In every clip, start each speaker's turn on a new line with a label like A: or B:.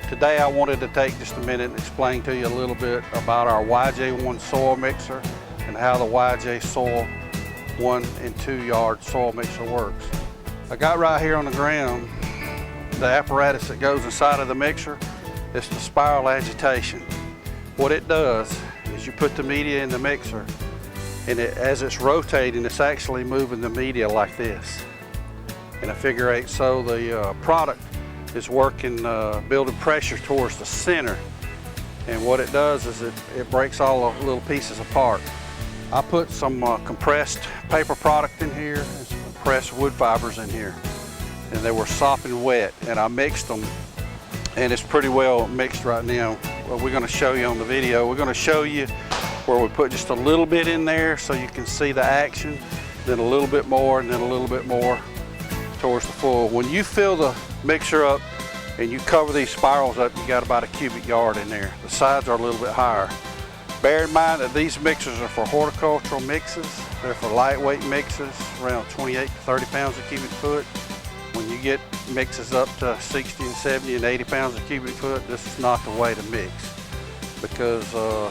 A: Today I wanted to take just a minute and explain to you a little bit about our YJ1 Soil Mixer and how the YJ Soil 1 and 2 yard soil mixer works. I got right here on the ground the apparatus that goes inside of the mixer. It's the spiral agitation. What it does is you put the media in the mixer, and as it's rotating, it's actually moving the media like this in a figure eight. So the product is working, building pressure towards the center. And what it does is it breaks all the little pieces apart. I put some compressed paper product in here and some compressed wood fibers in here. And they were sopping wet, and I mixed them, and it's pretty well mixed right now. Well, we're going to show you on the video. We're going to show you where we put just a little bit in there so you can see the action, then a little bit more, and then a little bit more towards the full. When you fill the mixer up and you cover these spirals up, you got about a cubic yard in there. The sides are a little bit higher. Bear in mind that these mixers are for horticultural mixes. They're for lightweight mixes, around 28 to 30 pounds a cubic foot. When you get mixes up to 60 and 70 and 80 pounds a cubic foot, this is not the way to mix, because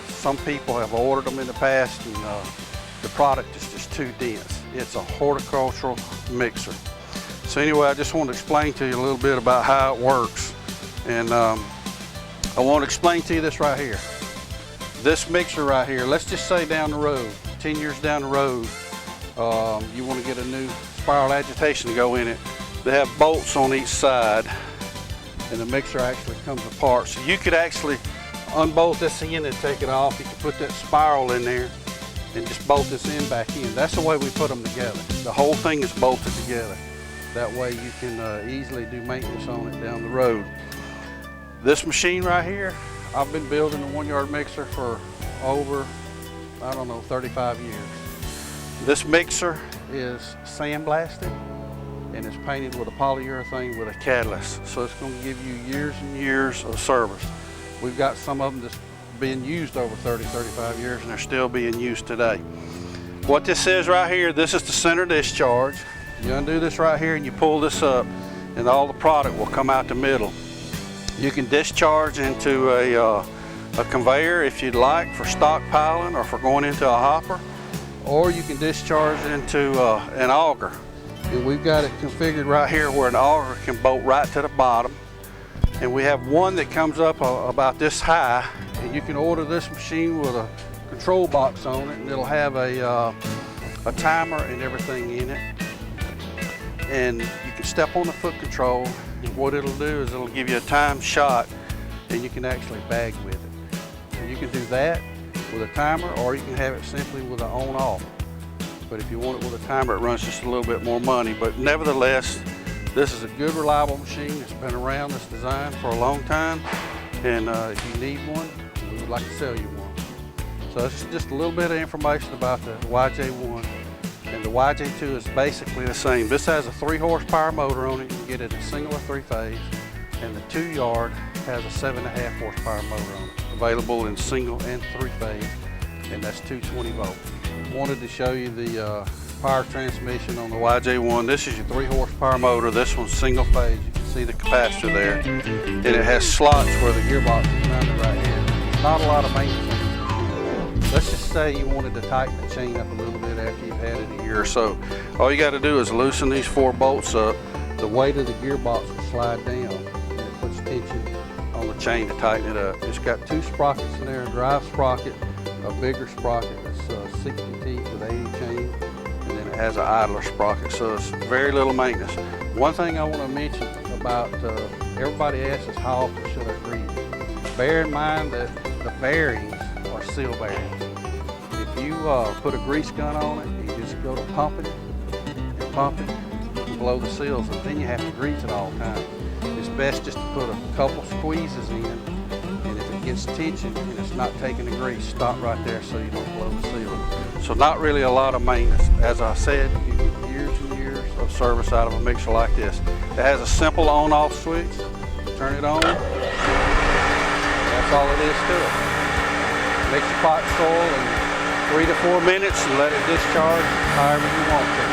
A: some people have ordered them in the past and the product is just too dense. It's a horticultural mixer. So anyway, I just want to explain to you a little bit about how it works. And I want to explain to you this right here. This mixer right here, let's just say down the road, 10 years down the road, you want to get a new spiral agitation to go in it. They have bolts on each side, and the mixer actually comes apart. So you could actually unbolt this end and take it off. You could put that spiral in there and just bolt this end back in. That's the way we put them together. The whole thing is bolted together. That way you can easily do maintenance on it down the road. This machine right here, I've been building a 1 yard mixer for over, I don't know, 35 years. This mixer is sandblasted, and it's painted with a polyurethane with a catalyst. So it's going to give you years and years of service. We've got some of them that's been used over 30, 35 years, and they're still being used today. What this is right here, this is the center discharge. You undo this right here and you pull this up, and all the product will come out the middle. You can discharge into a conveyor if you'd like, for stockpiling or for going into a hopper, or you can discharge into an auger. And we've got it configured right here where an auger can bolt right to the bottom. And we have one that comes up about this high, and you can order this machine with a control box on it, and it'll have a timer and everything in it. And you can step on the foot control, and what it'll do is it'll give you a time shot, and you can actually bag with it. And you can do that with a timer, or you can have it simply with an on-off. But if you want it with a timer, it runs just a little bit more money. But nevertheless, this is a good, reliable machine. It's been around, this design, for a long time. And if you need one, we would like to sell you one. So this is just a little bit of information about the YJ1. And the YJ2 is basically the same. This has a 3 horsepower motor on it. You can get it in single or 3-phase. And the 2 yard has a 7.5 horsepower motor on it. Available in single and 3-phase. And that's 220 volt. Wanted to show you the power transmission on the YJ1. This is your 3 horsepower motor. This one's single phase. You can see the capacitor there. And it has slots where the gearbox is mounted right here. Not a lot of maintenance on this machine. Let's just say you wanted to tighten the chain up a little bit after you've had it a year or so. All you got to do is loosen these 4 bolts up. The weight of the gearbox will slide down, and it puts tension on the chain to tighten it up. It's got 2 sprockets in there, a drive sprocket, a bigger sprocket that's 60 teeth with 80 chain, and then it has an idler sprocket, so it's very little maintenance. One thing I want to mention about, everybody asks us how often should I grease it. Bear in mind that the bearings are seal bearings. If you put a grease gun on it, you just go to pump it, and blow the seals, and then you have to grease it all the time. It's best just to put a couple squeezes in, and if it gets tension and it's not taking the grease, stop right there so you don't blow the seal. So not really a lot of maintenance. As I said, you get years and years of service out of a mixer like this. It has a simple on-off switch. Turn it on. That's all it is to it. Mix your pot soil in 3 to 4 minutes and let it discharge however you want to.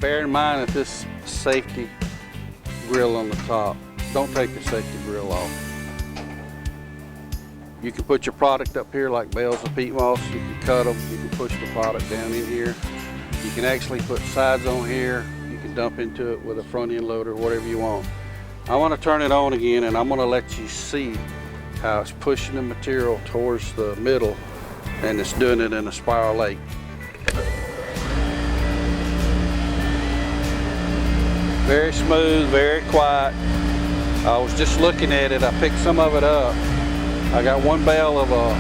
A: Bear in mind that this safety grill on the top, don't take the safety grill off. You can put your product up here like bales of peat moss. You can cut them. You can push the product down in here. You can actually put sides on here. You can dump into it with a front end loader, whatever you want. I want to turn it on again, and I'm going to let you see how it's pushing the material towards the middle, and it's doing it in a spiral lake. Very smooth, very quiet. I was just looking at it. I picked some of it up. I got one bale of a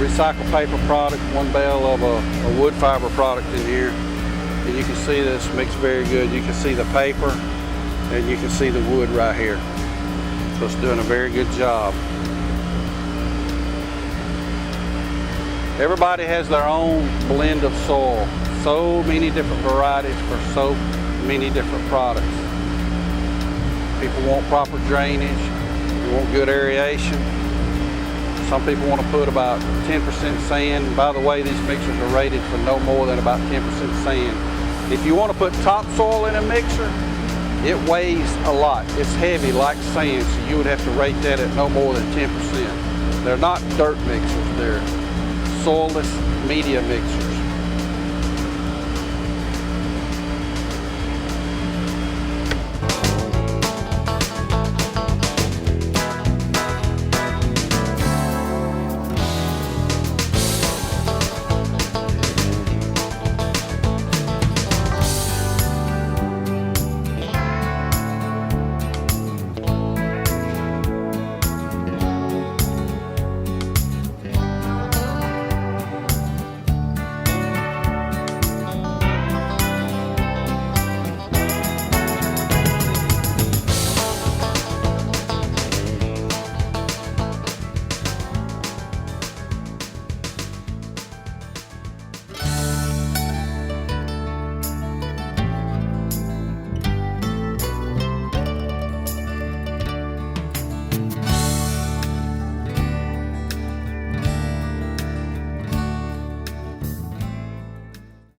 A: recycled paper product, one bale of a wood fiber product in here. And you can see this mixed very good. You can see the paper and you can see the wood right here. So it's doing a very good job. Everybody has their own blend of soil. So many different varieties for so many different products. People want proper drainage. They want good aeration. Some people want to put about 10% sand. By the way, these mixers are rated for no more than about 10% sand. If you want to put topsoil in a mixer, it weighs a lot. It's heavy like sand, so you would have to rate that at no more than 10%. They're not dirt mixers, they're soilless media mixers.